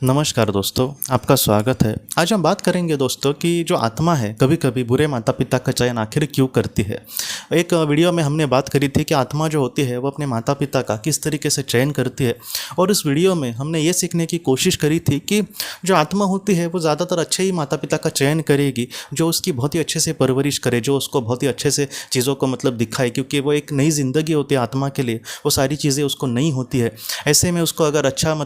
नमस्कार दोस्तों, आपका स्वागत है। आज हम बात करेंगे दोस्तों कि जो आत्मा है कभी कभी बुरे माता पिता का चयन आखिर क्यों करती है। एक वीडियो में हमने बात करी थी कि आत्मा जो होती है वो अपने माता पिता का किस तरीके से चयन करती है, और इस वीडियो में हमने ये सीखने की कोशिश करी थी कि जो आत्मा होती है वो ज़्यादातर अच्छे ही माता पिता का चयन करेगी, जो उसकी बहुत ही अच्छे से परवरिश करे, जो उसको बहुत ही अच्छे से चीज़ों को दिखाए, क्योंकि वो एक नई ज़िंदगी होती है आत्मा के लिए, वो सारी चीज़ें उसको नहीं होती है। ऐसे में उसको अगर अच्छा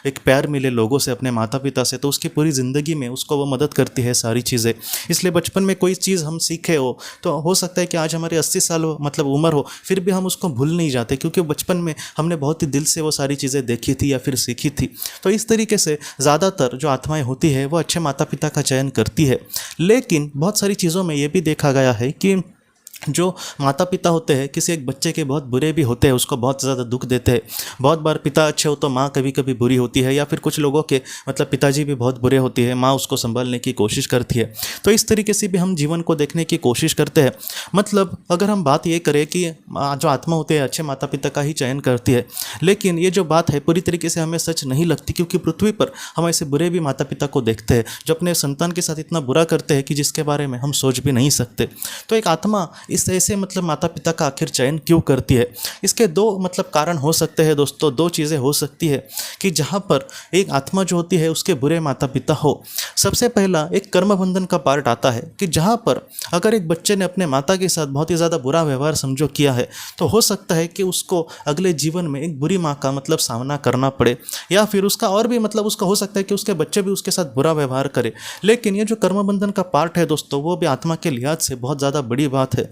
एक प्यार मिले लोगों से, अपने माता पिता से, तो उसकी पूरी ज़िंदगी में उसको वो मदद करती है सारी चीज़ें। इसलिए बचपन में कोई चीज़ हम सीखे हो तो हो सकता है कि आज हमारे 80 साल उम्र हो, फिर भी हम उसको भूल नहीं जाते, क्योंकि बचपन में हमने बहुत ही दिल से वो सारी चीज़ें देखी थी या फिर सीखी थी। तो इस तरीके से ज़्यादातर जो आत्माएं होती है वो अच्छे माता पिता का चयन करती है। लेकिन बहुत सारी चीज़ों में ये भी देखा गया है कि जो माता पिता होते हैं किसी एक बच्चे के बहुत बुरे भी होते हैं, उसको बहुत ज़्यादा दुख देते हैं। बहुत बार पिता अच्छे हो तो माँ कभी कभी बुरी होती है, या फिर कुछ लोगों के पिताजी भी बहुत बुरे होती है, माँ उसको संभालने की कोशिश करती है। तो इस तरीके से भी हम जीवन को देखने की कोशिश करते हैं। अगर हम बात ये करें कि जो आत्मा होती है अच्छे माता पिता का ही चयन करती है, लेकिन ये जो बात है पूरी तरीके से हमें सच नहीं लगती, क्योंकि पृथ्वी पर हम ऐसे बुरे भी माता पिता को देखते हैं जो अपने संतान के साथ इतना बुरा करते हैं कि जिसके बारे में हम सोच भी नहीं सकते। तो एक आत्मा इस ऐसे माता पिता का आखिर चयन क्यों करती है? इसके दो कारण हो सकते हैं दोस्तों। दो चीज़ें हो सकती है कि जहाँ पर एक आत्मा जो होती है उसके बुरे माता पिता हो। सबसे पहला एक कर्म बंधन का पार्ट आता है कि जहाँ पर अगर एक बच्चे ने अपने माता के साथ बहुत ही ज़्यादा बुरा व्यवहार समझो किया है, तो हो सकता है कि उसको अगले जीवन में एक बुरी माँ का सामना करना पड़े, या फिर उसका और भी उसका हो सकता है कि उसके बच्चे भी उसके साथ बुरा व्यवहार करे। लेकिन ये जो कर्म बंधन का पार्ट है दोस्तों, वो भी आत्मा के लिहाज से बहुत ज़्यादा बड़ी बात है,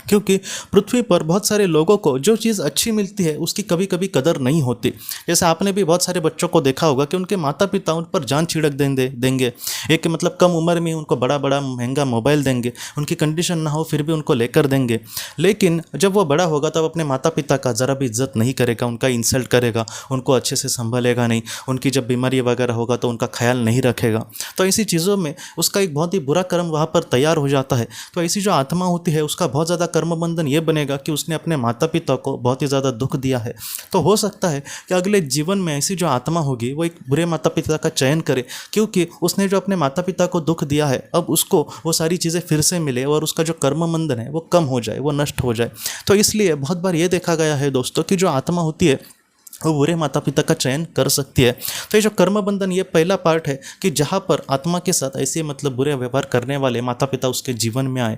क्योंकि पृथ्वी पर बहुत सारे लोगों को जो चीज़ अच्छी मिलती है उसकी कभी कभी कदर नहीं होती। जैसे आपने भी बहुत सारे बच्चों को देखा होगा कि उनके माता पिता उन पर जान छिड़क देंगे। एक कम उम्र में उनको बड़ा बड़ा महंगा मोबाइल देंगे, उनकी कंडीशन ना हो फिर भी उनको लेकर देंगे। लेकिन जब वो बड़ा होगा तब अपने माता पिता का ज़रा भी इज्जत नहीं करेगा, उनका इंसल्ट करेगा, उनको अच्छे से संभालेगा नहीं, उनकी जब बीमारी वगैरह होगा तो उनका ख्याल नहीं रखेगा। तो ऐसी चीज़ों में उसका एक बहुत ही बुरा कर्म वहाँ पर तैयार हो जाता है। तो ऐसी जो आत्मा होती है उसका बहुत ज़्यादा कर्म बंधन ये बनेगा कि उसने अपने माता पिता को बहुत ही ज़्यादा दुख दिया है। तो हो सकता है कि अगले जीवन में ऐसी जो आत्मा होगी वो एक बुरे माता पिता का चयन करे, क्योंकि उसने जो अपने माता पिता को दुख दिया है अब उसको वो सारी चीज़ें फिर से मिले और उसका जो कर्म बंधन है वो कम हो जाए, वो नष्ट हो जाए। तो इसलिए बहुत बार ये देखा गया है दोस्तों कि जो आत्मा होती है वो बुरे माता पिता का चयन कर सकती है। तो ये जो कर्म बंधन ये पहला पार्ट है कि जहाँ पर आत्मा के साथ ऐसे बुरे व्यवहार करने वाले माता पिता उसके जीवन में आए।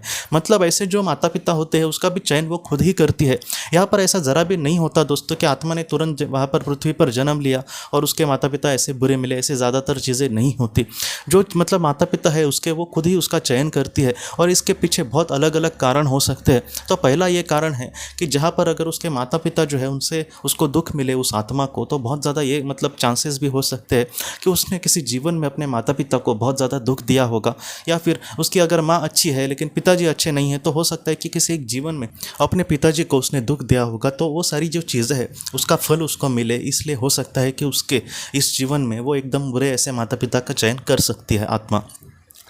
ऐसे जो माता पिता होते हैं उसका भी चयन वो खुद ही करती है। यहाँ पर ऐसा ज़रा भी नहीं होता दोस्तों कि आत्मा ने तुरंत वहाँ पर पृथ्वी पर जन्म लिया और उसके माता पिता ऐसे बुरे मिले, ऐसे ज़्यादातर चीज़ें नहीं होती। जो माता पिता है उसके वो खुद ही उसका चयन करती है, और इसके पीछे बहुत अलग अलग कारण हो सकते हैं। तो पहला ये कारण है कि जहाँ पर अगर उसके माता पिता जो है उनसे उसको दुख मिले उस आत्मा को, तो बहुत ज़्यादा ये चांसेस भी हो सकते हैं कि उसने किसी जीवन में अपने माता पिता को बहुत ज़्यादा दुख दिया होगा, या फिर उसकी अगर माँ अच्छी है लेकिन पिताजी अच्छे नहीं हैं तो हो सकता है कि किसी एक जीवन में अपने पिताजी को उसने दुख दिया होगा। तो वो सारी जो चीज़ें हैं उसका फल उसको मिले, इसलिए हो सकता है कि उसके इस जीवन में वो एकदम बुरे ऐसे माता पिता का चयन कर सकती है आत्मा।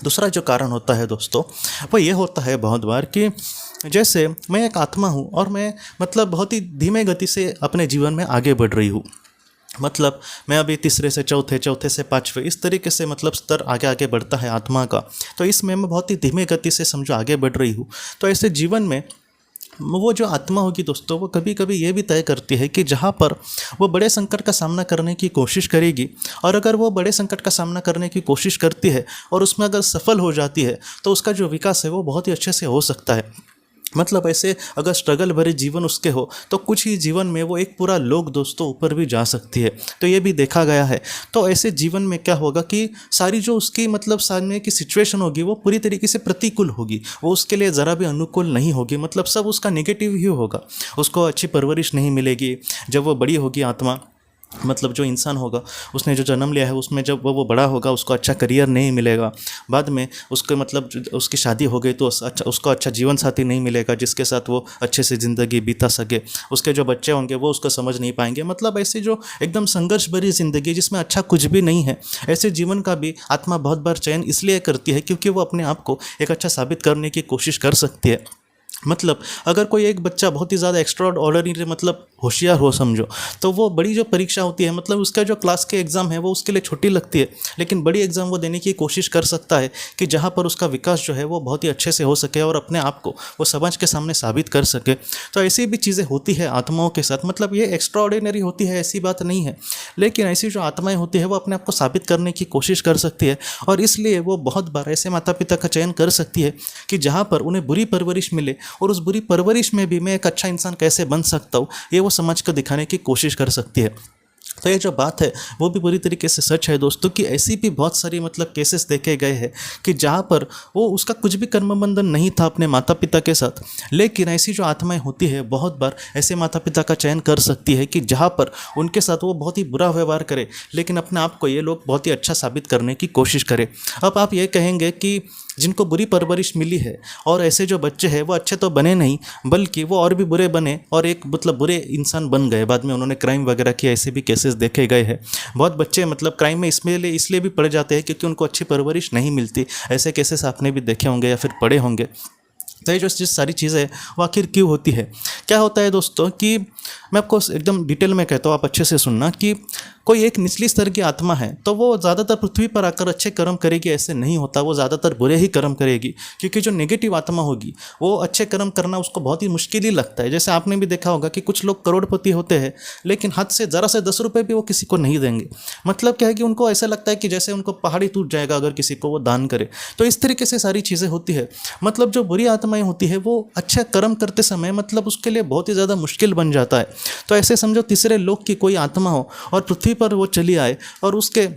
दूसरा जो कारण होता है दोस्तों वो ये होता है बहुत बार कि जैसे मैं एक आत्मा हूँ और मैं बहुत ही धीमे गति से अपने जीवन में आगे बढ़ रही हूँ। मैं अभी तीसरे से चौथे, चौथे से पाँचवें, इस तरीके से स्तर आगे आगे बढ़ता है आत्मा का। तो इसमें मैं बहुत ही धीमे गति से समझो आगे बढ़ रही हूँ। तो ऐसे जीवन में वो जो आत्मा होगी दोस्तों वो कभी कभी ये भी तय करती है कि जहाँ पर वो बड़े संकट का सामना करने की कोशिश करेगी, और अगर वो बड़े संकट का सामना करने की कोशिश करती है और उसमें अगर सफल हो जाती है तो उसका जो विकास है वो बहुत ही अच्छे से हो सकता है। ऐसे अगर स्ट्रगल भरे जीवन उसके हो तो कुछ ही जीवन में वो एक पूरा लोग दोस्तों ऊपर भी जा सकती है। तो ये भी देखा गया है। तो ऐसे जीवन में क्या होगा कि सारी जो उसकी सामने की सिचुएशन होगी वो पूरी तरीके से प्रतिकूल होगी, वो उसके लिए ज़रा भी अनुकूल नहीं होगी। सब उसका नेगेटिव ही होगा। उसको अच्छी परवरिश नहीं मिलेगी। जब वो बड़ी होगी आत्मा, जो इंसान होगा उसने जो जन्म लिया है उसमें जब वो बड़ा होगा उसको अच्छा करियर नहीं मिलेगा। बाद में उसके उसकी शादी हो गई तो उसको अच्छा जीवन साथी नहीं मिलेगा जिसके साथ वो अच्छे से ज़िंदगी बिता सके। उसके जो बच्चे होंगे वो उसको समझ नहीं पाएंगे। ऐसी जो एकदम संघर्ष भरी ज़िंदगी जिसमें अच्छा कुछ भी नहीं है, ऐसे जीवन का भी आत्मा बहुत बार चयन इसलिए करती है क्योंकि वो अपने आप को एक अच्छा साबित करने की कोशिश कर सकती है। अगर कोई एक बच्चा बहुत ही ज़्यादा एक्स्ट्रा ऑर्डिनरी होशियार हो समझो, तो वो बड़ी जो परीक्षा होती है, मतलब उसका जो क्लास के एग्ज़ाम है वो उसके लिए छोटी लगती है, लेकिन बड़ी एग्ज़ाम वो देने की कोशिश कर सकता है कि जहाँ पर उसका विकास जो है वो बहुत ही अच्छे से हो सके और अपने आप को वो समाज के सामने साबित कर सके। तो ऐसी भी चीज़ें होती है आत्माओं के साथ, मतलब ये एक्स्ट्रा ऑर्डिनरी होती है ऐसी बात नहीं है, लेकिन ऐसी जो आत्माएं होती है वो अपने आप को साबित करने की कोशिश कर सकती है, और इसलिए वो बहुत बार ऐसे माता पिता का चयन कर सकती है कि जहाँ पर उन्हें बुरी परवरिश मिले और उस बुरी परवरिश में भी मैं एक अच्छा इंसान कैसे बन सकता हूँ ये वो समाज को दिखाने की कोशिश कर सकती है। तो ये जो बात है वो भी पूरी तरीके से सच है दोस्तों, कि ऐसी भी बहुत सारी मतलब केसेस देखे गए हैं कि जहाँ पर वो उसका कुछ भी कर्म बंधन नहीं था अपने माता पिता के साथ, लेकिन ऐसी जो आत्माएं होती है बहुत बार ऐसे माता पिता का चयन कर सकती है कि जहाँ पर उनके साथ वो बहुत ही बुरा व्यवहार करे, लेकिन अपने आप को ये लोग बहुत ही अच्छा साबित करने की कोशिश करें। अब आप ये कहेंगे कि जिनको बुरी परवरिश मिली है और ऐसे जो बच्चे हैं वो अच्छे तो बने नहीं, बल्कि वो और भी बुरे बने और एक मतलब बुरे इंसान बन गए, बाद में उन्होंने क्राइम वगैरह किया, ऐसे भी केसेस देखे गए हैं। बहुत बच्चे मतलब क्राइम में इसलिए भी पड़ जाते हैं क्योंकि उनको अच्छी परवरिश नहीं मिलती। ऐसे केसेस आपने भी देखे होंगे या फिर पढ़े होंगे। तो ये जो सारी चीज़ें हैं वो आखिर क्यों होती है? क्या होता है दोस्तों कि मैं आपको एकदम डिटेल में कहता हूँ, आप अच्छे से सुनना, कि कोई एक निचली स्तर की आत्मा है तो वो ज़्यादातर पृथ्वी पर आकर अच्छे कर्म करेगी ऐसे नहीं होता, वो ज़्यादातर बुरे ही कर्म करेगी, क्योंकि जो नेगेटिव आत्मा होगी वो अच्छे कर्म करना उसको बहुत ही मुश्किल ही लगता है। जैसे आपने भी देखा होगा कि कुछ लोग करोड़पति होते हैं लेकिन हाथ से ज़रा से 10 रुपये भी वो किसी को नहीं देंगे। मतलब क्या है कि उनको ऐसा लगता है कि जैसे उनको पहाड़ी टूट जाएगा अगर किसी को वो दान करे। तो इस तरीके से सारी चीज़ें होती है। मतलब जो बुरी आत्माएं होती है वो अच्छा कर्म करते समय मतलब उसके लिए बहुत ही ज़्यादा मुश्किल बन जाता है। तो ऐसे समझो तीसरे लोक की कोई आत्मा हो और पृथ्वी पर वो चली आए और उसके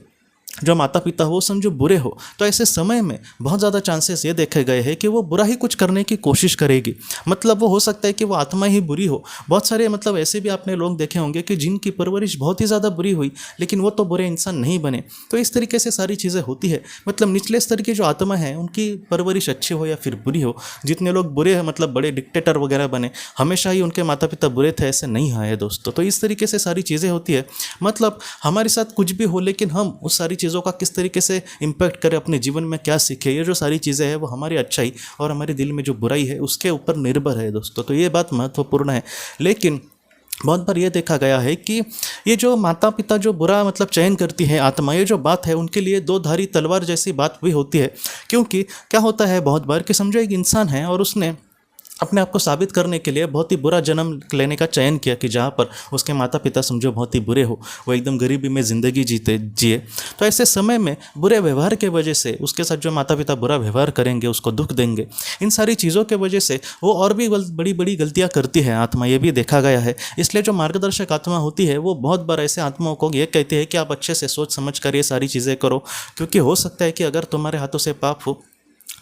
जो माता पिता हो समझो बुरे हो, तो ऐसे समय में बहुत ज़्यादा चांसेस ये देखे गए हैं कि वो बुरा ही कुछ करने की कोशिश करेगी। मतलब वो हो सकता है कि वो आत्मा ही बुरी हो। बहुत सारे मतलब ऐसे भी आपने लोग देखे होंगे कि जिनकी परवरिश बहुत ही ज़्यादा बुरी हुई लेकिन वो तो बुरे इंसान नहीं बने। तो इस तरीके से सारी चीज़ें होती है। मतलब निचले स्तर की जो आत्मा है उनकी परवरिश अच्छी हो या फिर बुरी हो, जितने लोग बुरे हैं मतलब बड़े डिक्टेटर वगैरह बने, हमेशा ही उनके माता पिता बुरे थे ऐसे नहीं आए दोस्तों। तो इस तरीके से सारी चीज़ें होती है। मतलब हमारे साथ कुछ भी हो लेकिन हम उस सारी चीज़ों का किस तरीके से इम्पैक्ट करें, अपने जीवन में क्या सीखे, ये जो सारी चीज़ें हैं वो हमारी अच्छाई और हमारे दिल में जो बुराई है उसके ऊपर निर्भर है दोस्तों। तो ये बात महत्वपूर्ण है। लेकिन बहुत बार ये देखा गया है कि ये जो माता पिता जो बुरा मतलब चयन करती है आत्मा, ये जो बात है उनके लिए दो धारी तलवार जैसी बात भी होती है। क्योंकि क्या होता है बहुत बार कि समझो एक इंसान है और उसने अपने आप को साबित करने के लिए बहुत ही बुरा जन्म लेने का चयन किया कि जहाँ पर उसके माता पिता समझो बहुत ही बुरे हो, वो एकदम गरीबी में ज़िंदगी जिए। तो ऐसे समय में बुरे व्यवहार के वजह से उसके साथ जो माता पिता बुरा व्यवहार करेंगे, उसको दुख देंगे, इन सारी चीज़ों के वजह से वो और भी बड़ी बड़ी गलतियाँ करती है आत्मा, ये भी देखा गया है। इसलिए जो मार्गदर्शक आत्मा होती है वो बहुत बार ऐसे आत्माओं को ये कहती है कि आप अच्छे से सोच समझ कर ये सारी चीज़ें करो, क्योंकि हो सकता है कि अगर तुम्हारे हाथों से पाप हो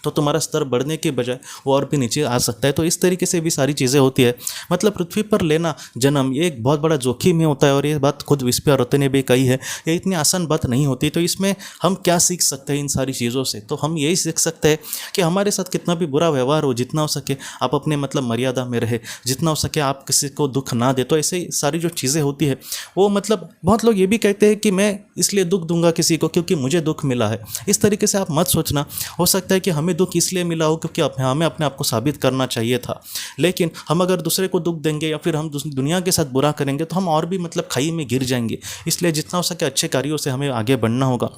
तो तुम्हारा स्तर बढ़ने के बजाय वो और भी नीचे आ सकता है। तो इस तरीके से भी सारी चीज़ें होती है। मतलब पृथ्वी पर लेना जन्म ये एक बहुत बड़ा जोखिम ही होता है, और ये बात खुद विस्पयारत्य ने भी कही है, ये इतनी आसान बात नहीं होती। तो इसमें हम क्या सीख सकते हैं इन सारी चीज़ों से? तो हम यही सीख सकते हैं कि हमारे साथ कितना भी बुरा व्यवहार हो, जितना हो सके आप अपने मतलब मर्यादा में रहे, जितना हो सके आप किसी को दुख ना दे। तो ऐसे सारी जो चीज़ें होती है वो मतलब बहुत लोग ये भी कहते हैं कि मैं इसलिए दुख दूंगा किसी को क्योंकि मुझे दुख मिला है। इस तरीके से आप मत सोचना। हो सकता है कि हमें दुख इसलिए मिला हो क्योंकि हमें अपने आप को साबित करना चाहिए था, लेकिन हम अगर दूसरे को दुख देंगे या फिर हम दुनिया के साथ बुरा करेंगे तो हम और भी मतलब खाई में गिर जाएंगे। इसलिए जितना हो सके अच्छे कार्यों से हमें आगे बढ़ना होगा।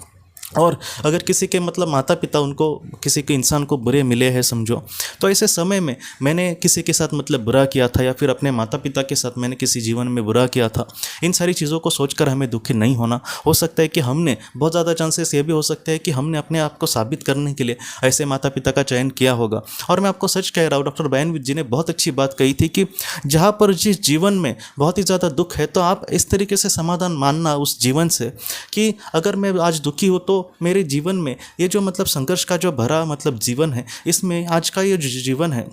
और अगर किसी के मतलब माता पिता उनको किसी के इंसान को बुरे मिले हैं समझो, तो ऐसे समय में मैंने किसी के साथ मतलब बुरा किया था या फिर अपने माता पिता के साथ मैंने किसी जीवन में बुरा किया था, इन सारी चीज़ों को सोचकर हमें दुखी नहीं होना। हो सकता है कि हमने बहुत ज़्यादा चांसेस ये भी हो सकते हैं कि हमने अपने आप को साबित करने के लिए ऐसे माता पिता का चयन किया होगा। और मैं आपको सच कह रहा हूँ, डॉक्टर बयानविद जी ने बहुत अच्छी बात कही थी कि जहाँ पर जिस जीवन में बहुत ही ज़्यादा दुख है तो आप इस तरीके से समाधान मानना उस जीवन से कि अगर मैं आज दुखी हूँ तो मेरे जीवन में ये जो मतलब संघर्ष का जो भरा मतलब जीवन है, इसमें आज का ये जो जीवन है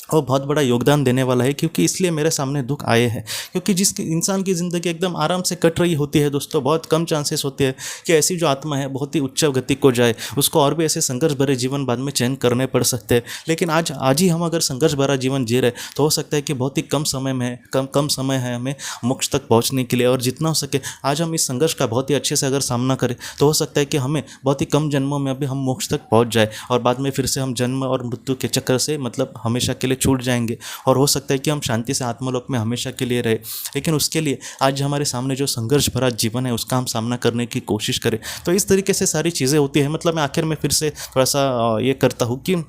वो बहुत बड़ा योगदान देने वाला है, क्योंकि इसलिए मेरे सामने दुख आए हैं। क्योंकि जिस इंसान की ज़िंदगी एकदम आराम से कट रही होती है दोस्तों, बहुत कम चांसेस होते हैं कि ऐसी जो आत्मा है बहुत ही उच्च गति को जाए, उसको और भी ऐसे संघर्ष भरे जीवन बाद में चयन करने पड़ सकते हैं। लेकिन आज ही हम अगर संघर्ष भरा जीवन जी रहे तो हो सकता है कि बहुत ही कम समय है हमें मोक्ष तक पहुँचने के लिए। और जितना हो सके आज हम इस संघर्ष का बहुत ही अच्छे से अगर सामना करें तो हो सकता है कि हमें बहुत ही कम जन्मों में अभी हम मोक्ष तक पहुँच जाए और बाद में फिर से हम जन्म और मृत्यु के चक्कर से मतलब हमेशा के लिए छूट जाएंगे और हो सकता है कि हम शांति से आत्मलोक में हमेशा के लिए रहे। लेकिन उसके लिए आज हमारे सामने जो संघर्ष भरा जीवन है उसका हम सामना करने की कोशिश करें। तो इस तरीके से सारी चीज़ें होती है। मतलब मैं आखिर में फिर से थोड़ा सा ये करता हूँ कि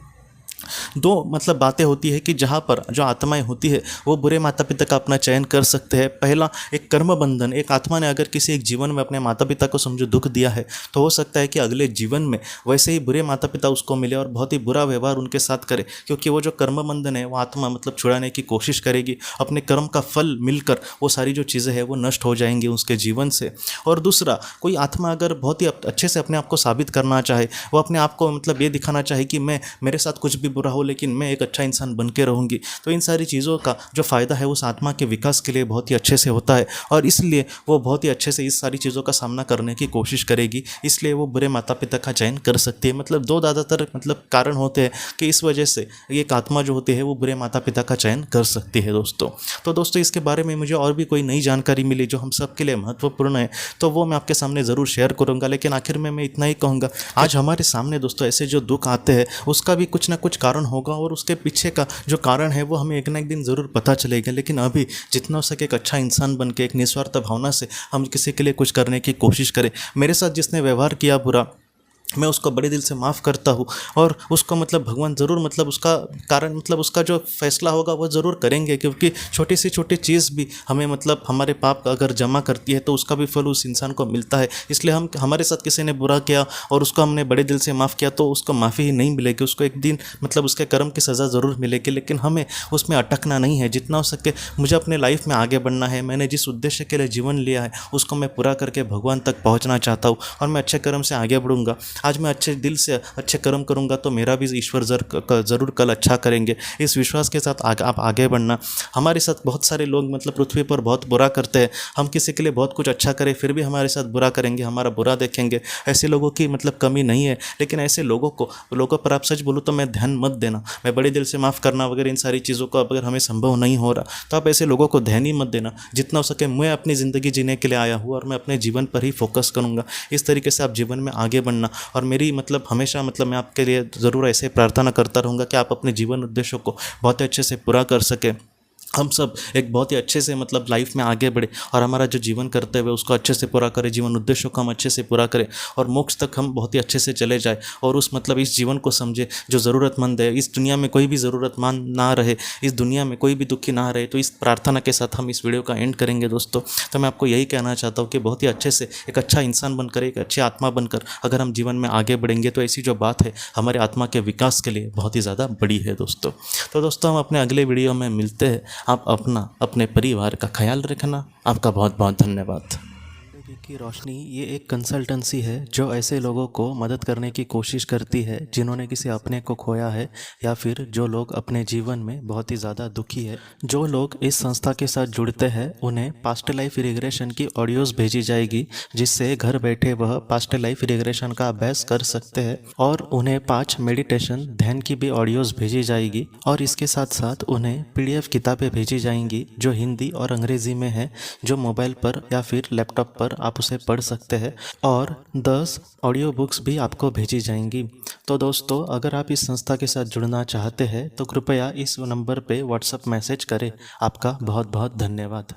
दो मतलब बातें होती है कि जहाँ पर जो आत्माएं होती है वो बुरे माता पिता का अपना चयन कर सकते हैं। पहला एक कर्म बंधन, एक आत्मा ने अगर किसी एक जीवन में अपने माता पिता को समझो दुख दिया है तो हो सकता है कि अगले जीवन में वैसे ही बुरे माता पिता उसको मिले और बहुत ही बुरा व्यवहार उनके साथ करे, क्योंकि वो जो कर्म बंधन है वो आत्मा मतलब छुड़ाने की कोशिश करेगी। अपने कर्म का फल मिलकर वो सारी जो चीज़ें हैं वो नष्ट हो जाएंगी उसके जीवन से। और दूसरा, कोई आत्मा अगर बहुत ही अच्छे से अपने आप को साबित करना चाहे, वो अपने आप को मतलब ये दिखाना चाहे कि मैं मेरे साथ कुछ भी बुरा हो लेकिन मैं एक अच्छा इंसान बन के रहूँगी, तो इन सारी चीज़ों का जो फ़ायदा है उस आत्मा के विकास के लिए बहुत ही अच्छे से होता है और इसलिए वो बहुत ही अच्छे से इस सारी चीज़ों का सामना करने की कोशिश करेगी। इसलिए वो बुरे माता पिता का चयन कर सकती है। मतलब दो ज़्यादातर मतलब कारण होते हैं कि इस वजह से एक आत्मा जो होती है वो बुरे माता पिता का चयन कर सकती है दोस्तों। तो दोस्तों इसके बारे में मुझे और भी कोई नई जानकारी मिली जो हम सब के लिए महत्वपूर्ण है तो वो मैं आपके सामने ज़रूर शेयर करूँगा। लेकिन आखिर में मैं इतना ही कहूँगा, आज हमारे सामने दोस्तों ऐसे जो दुख आते हैं उसका भी कुछ ना कुछ कारण होगा और उसके पीछे का जो कारण है वो हमें एक ना एक दिन ज़रूर पता चलेगा। लेकिन अभी जितना हो सके एक अच्छा इंसान बन के एक निस्वार्थ भावना से हम किसी के लिए कुछ करने की कोशिश करें। मेरे साथ जिसने व्यवहार किया बुरा, मैं उसको बड़े दिल से माफ़ करता हूँ और उसको मतलब भगवान ज़रूर मतलब उसका कारण मतलब उसका जो फैसला होगा वो ज़रूर करेंगे, क्योंकि छोटी से छोटी चीज़ भी हमें मतलब हमारे पाप अगर जमा करती है तो उसका भी फल उस इंसान को मिलता है। इसलिए हम हमारे साथ किसी ने बुरा किया और उसको हमने बड़े दिल से माफ़ किया तो उसको माफ़ी ही नहीं मिलेगी, उसको एक दिन मतलब उसके कर्म की सज़ा ज़रूर मिलेगी। लेकिन हमें उसमें अटकना नहीं है। जितना हो सके मुझे अपने लाइफ में आगे बढ़ना है। मैंने जिस उद्देश्य के लिए जीवन लिया है उसको मैं पूरा करके भगवान तक पहुँचना चाहता हूँ और मैं अच्छे कर्म से आगे बढ़ूँगा। आज मैं अच्छे दिल से अच्छे कर्म करूंगा तो मेरा भी ईश्वर ज़रूर कल अच्छा करेंगे। इस विश्वास के साथ आप आगे बढ़ना। हमारे साथ बहुत सारे लोग मतलब पृथ्वी पर बहुत बुरा करते हैं। हम किसी के लिए बहुत कुछ अच्छा करें फिर भी हमारे साथ बुरा करेंगे, हमारा बुरा देखेंगे। ऐसे लोगों की मतलब कमी नहीं है, लेकिन ऐसे लोगों पर आप सच बोलूँ तो मैं ध्यान मत देना। मैं बड़े दिल से माफ़ करना वगैरह इन सारी चीज़ों को अगर हमें संभव नहीं हो रहा तो आप ऐसे लोगों को ध्यान ही मत देना। जितना हो सके मैं अपनी ज़िंदगी जीने के लिए आया हूँ और मैं अपने जीवन पर ही फोकस करूँगा। इस तरीके से आप जीवन में आगे बढ़ना और मेरी मतलब हमेशा मतलब मैं आपके लिए ज़रूर ऐसे प्रार्थना करता रहूँगा कि आप अपने जीवन उद्देश्यों को बहुत अच्छे से पूरा कर सकें। हम सब एक बहुत ही अच्छे से मतलब लाइफ में आगे बढ़े और हमारा जो जीवन करते हुए उसको अच्छे से पूरा करें, जीवन उद्देश्यों को हम अच्छे से पूरा करें और मोक्ष तक हम बहुत ही अच्छे से चले जाए और उस मतलब इस जीवन को समझे जो ज़रूरतमंद है। इस दुनिया में कोई भी ज़रूरतमंद ना रहे, इस दुनिया में कोई भी दुखी ना रहे। तो इस प्रार्थना के साथ हम इस वीडियो का एंड करेंगे दोस्तों। तो मैं आपको यही कहना चाहता हूँ कि बहुत ही अच्छे से एक अच्छा इंसान बनकर, एक अच्छी आत्मा बनकर अगर हम जीवन में आगे बढ़ेंगे तो ऐसी जो बात है हमारे आत्मा के विकास के लिए बहुत ही ज़्यादा बड़ी है दोस्तों। तो दोस्तों हम अपने अगले वीडियो में मिलते हैं। आप अपने परिवार का ख्याल रखना। आपका बहुत बहुत धन्यवाद। की रोशनी ये एक कंसल्टेंसी है जो ऐसे लोगों को मदद करने की कोशिश करती है जिन्होंने किसी अपने को खोया है या फिर जो लोग अपने जीवन में बहुत ही ज़्यादा दुखी है। जो लोग इस संस्था के साथ जुड़ते हैं उन्हें पास्ट लाइफ रिग्रेशन की ऑडियोज़ भेजी जाएगी, जिससे घर बैठे वह पास्ट लाइफ रिग्रेशन का अभ्यास कर सकते हैं और उन्हें 5 मेडिटेशन ध्यान की भी ऑडियोज़ भेजी जाएगी और इसके साथ साथ उन्हें PDF किताबें भेजी जाएंगी जो हिंदी और अंग्रेज़ी में है, जो मोबाइल पर या फिर लैपटॉप पर आप उसे पढ़ सकते हैं और 10 ऑडियो बुक्स भी आपको भेजी जाएंगी। तो दोस्तों अगर आप इस संस्था के साथ जुड़ना चाहते हैं तो कृपया इस नंबर पे व्हाट्सएप मैसेज करें। आपका बहुत बहुत धन्यवाद।